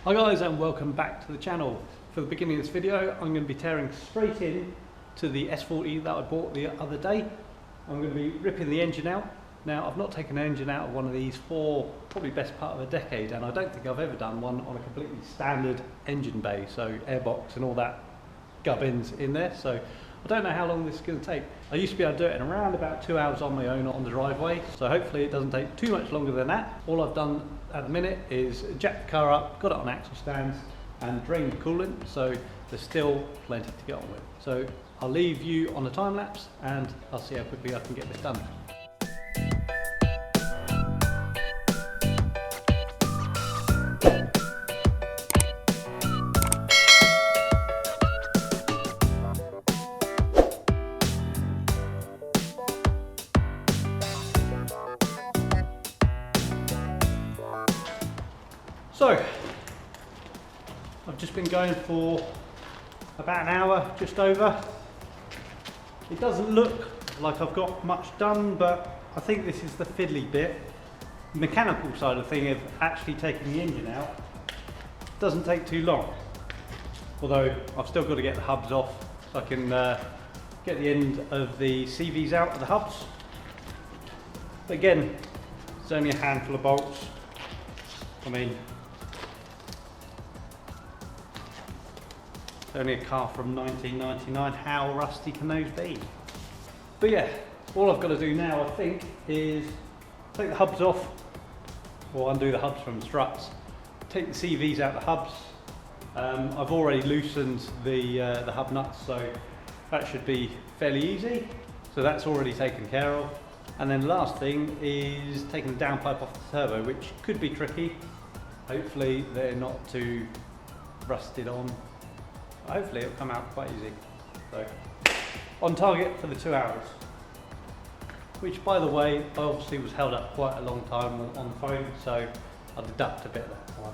Hi guys, and welcome back to the channel. For the beginning of this video, I'm going to be tearing straight in to the S40 that I bought the other day. I'm going to be ripping the engine out. Now, I've not taken an engine out of one of these for probably best part of a decade, and I don't think I've ever done one on a completely standard engine bay, so airbox and all that gubbins in there. So I don't know how long this is going to take. I used to be able to do it in around about 2 hours on my own on the driveway, so hopefully it doesn't take too much longer than that. All I've done at the minute is jack the car up, got it on axle stands and drained the coolant, so there's still plenty to get on with. So I'll leave you on a time lapse and I'll see how quickly I can get this done. So, I've just been going for about an hour, just over. It doesn't look like I've got much done, but I think this is the fiddly bit. The mechanical side of thing of actually taking the engine out doesn't take too long. Although I've still got to get the hubs off so I can get the end of the CVs out of the hubs. But again, it's only a handful of bolts. I mean, only a car from 1999, how rusty can those be? But yeah, all I've got to do now I think is take the hubs off, or undo the hubs from the struts, take the CVs out of the hubs. I've already loosened the hub nuts, so that should be fairly easy. So that's already taken care of. And then the last thing is taking the downpipe off the turbo, which could be tricky. Hopefully they're not too rusted on. Hopefully it'll come out quite easy. So, on target for the 2 hours. Which, by the way, I obviously was held up quite a long time on the phone, so I'll deduct a bit of that time.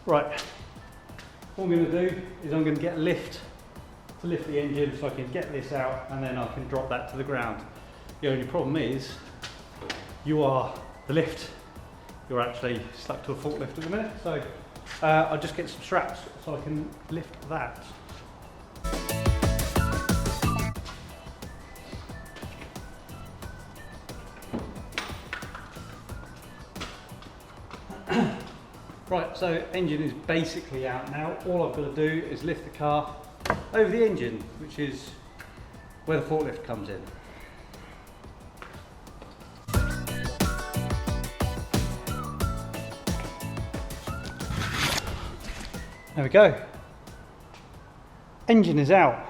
Right, what I'm going to do is I'm going to get a lift to lift the engine so I can get this out and then I can drop that to the ground. The only problem is you are the lift, you're actually stuck to a forklift at the minute, so I'll just get some straps so I can lift that. Right, so engine is basically out now. All I've got to do is lift the car over the engine, which is where the forklift comes in. There we go. Engine is out.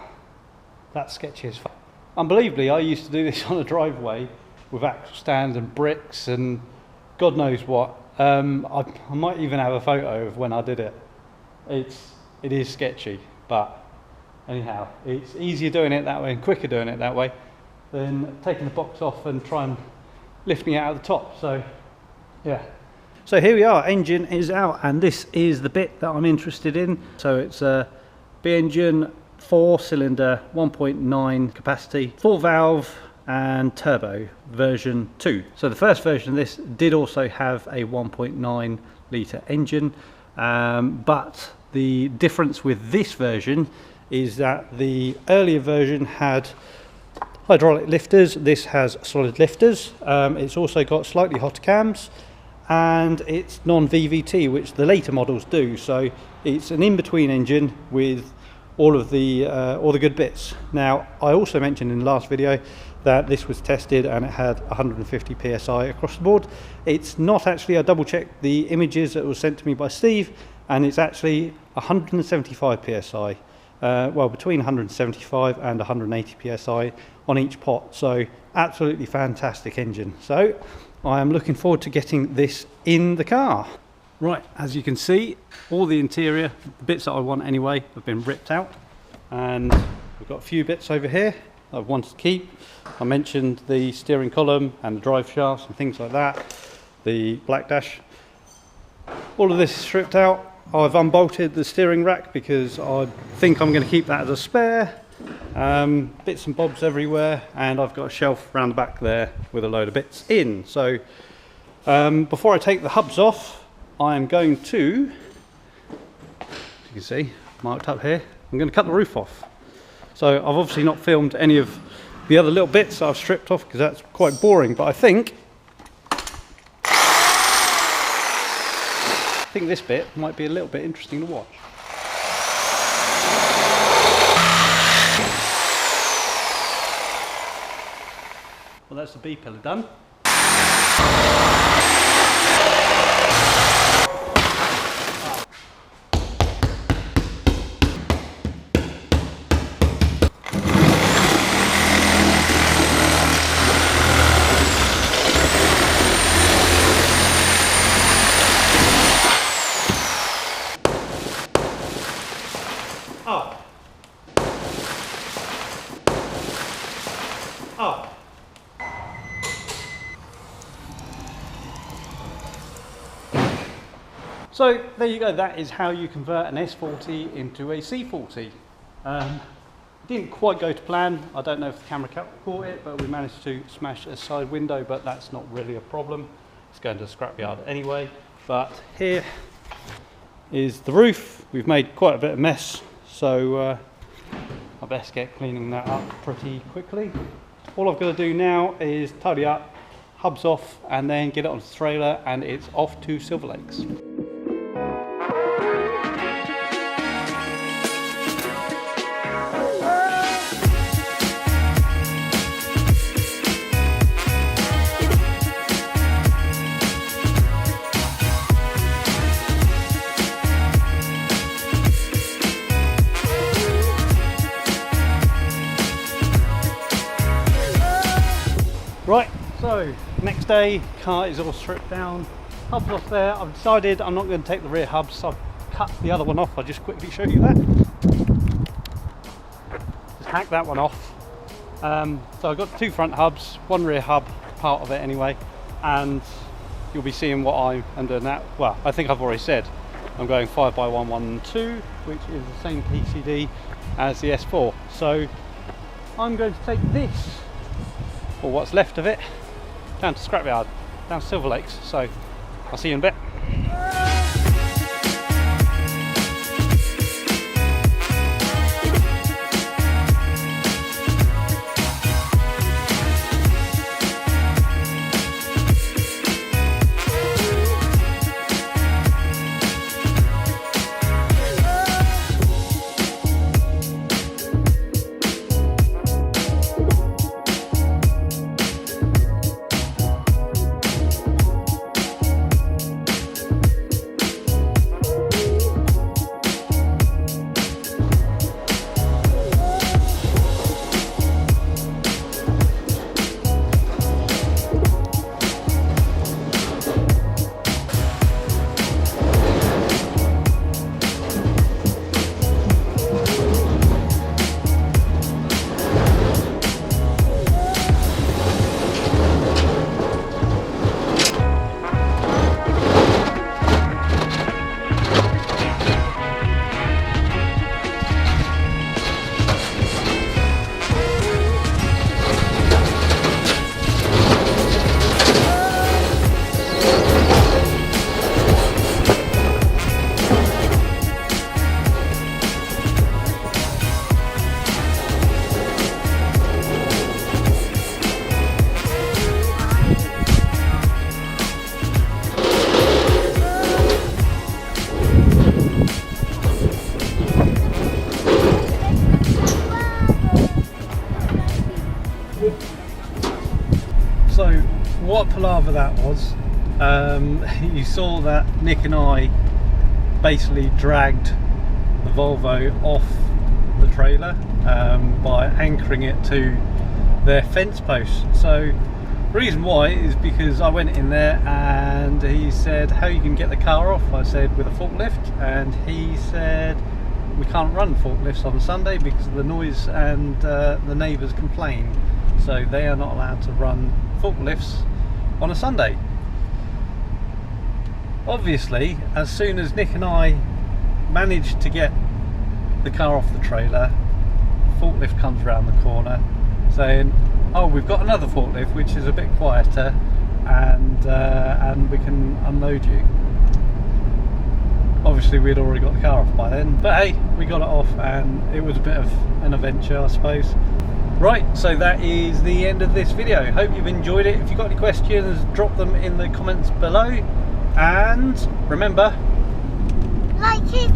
That's sketchy as fuck. Unbelievably, I used to do this on a driveway with axle stands and bricks and God knows what. I might even have a photo of when I did it. It is sketchy, but anyhow, it's easier doing it that way and quicker doing it that way than taking the box off and trying lifting it out of the top. So yeah. So here we are, engine is out, and this is the bit that I'm interested in. So it's a B-engine, 4-cylinder, 1.9 capacity, 4-valve and turbo version 2. So the first version of this did also have a 1.9 litre engine, but the difference with this version is that the earlier version had hydraulic lifters. This has solid lifters. It's also got slightly hotter cams and it's non-VVT, which the later models do. So it's an in-between engine with all the good bits. Now, I also mentioned in the last video that this was tested and it had 150 psi across the board. It's not actually. I double checked the images that was sent to me by Steve, and it's actually 175 psi. Well, between 175 and 180 psi on each pot. So absolutely fantastic engine. So I am looking forward to getting this in the car. Right, as you can see, all the interior, the bits that I want anyway, have been ripped out, and we've got a few bits over here I wanted to keep. I mentioned the steering column and the drive shafts and things like that, the black dash. All of this is stripped out. I've unbolted the steering rack because I think I'm going to keep that as a spare. Bits and bobs everywhere, and I've got a shelf around the back there with a load of bits in. So before I take the hubs off, I am going to, as you can see, marked up here, I'm going to cut the roof off. So I've obviously not filmed any of the other little bits that I've stripped off because that's quite boring, but I think this bit might be a little bit interesting to watch. Well, that's the B pillar done. So there you go, that is how you convert an S40 into a C40. Didn't quite go to plan. I don't know if the camera caught it, but we managed to smash a side window, but that's not really a problem. It's going to the scrapyard anyway. But here is the roof. We've made quite a bit of mess, so I best get cleaning that up pretty quickly. All I've got to do now is tidy up, hubs off, and then get it on the trailer, and it's off to Silver Lakes. Right, so next day, car is all stripped down, hubs off there. I've decided I'm not going to take the rear hubs, so I've cut the other one off. I'll just quickly show you that. Just hack that one off. So I've got two front hubs, one rear hub, part of it anyway, and you'll be seeing what I am doing that. Well, I think I've already said I'm going 5x112, which is the same PCD as the S4. So I'm going to take this, or what's left of it, down to scrapyard, down to Silver Lakes. So I'll see you in a bit. So what palaver that was. You saw that Nick and I basically dragged the Volvo off the trailer by anchoring it to their fence post. So the reason why is because I went in there and he said, how you can get the car off? I said, with a forklift, and he said, we can't run forklifts on Sunday because of the noise, and the neighbours complain, so they are not allowed to run forklifts on a Sunday. Obviously, as soon as Nick and I managed to get the car off the trailer, forklift comes around the corner saying, oh, we've got another forklift which is a bit quieter, and we can unload you. Obviously we'd already got the car off by then, but hey, we got it off and it was a bit of an adventure, I suppose. Right, so that is the end of this video. Hope you've enjoyed it. If you've got any questions, drop them in the comments below, and remember, like it.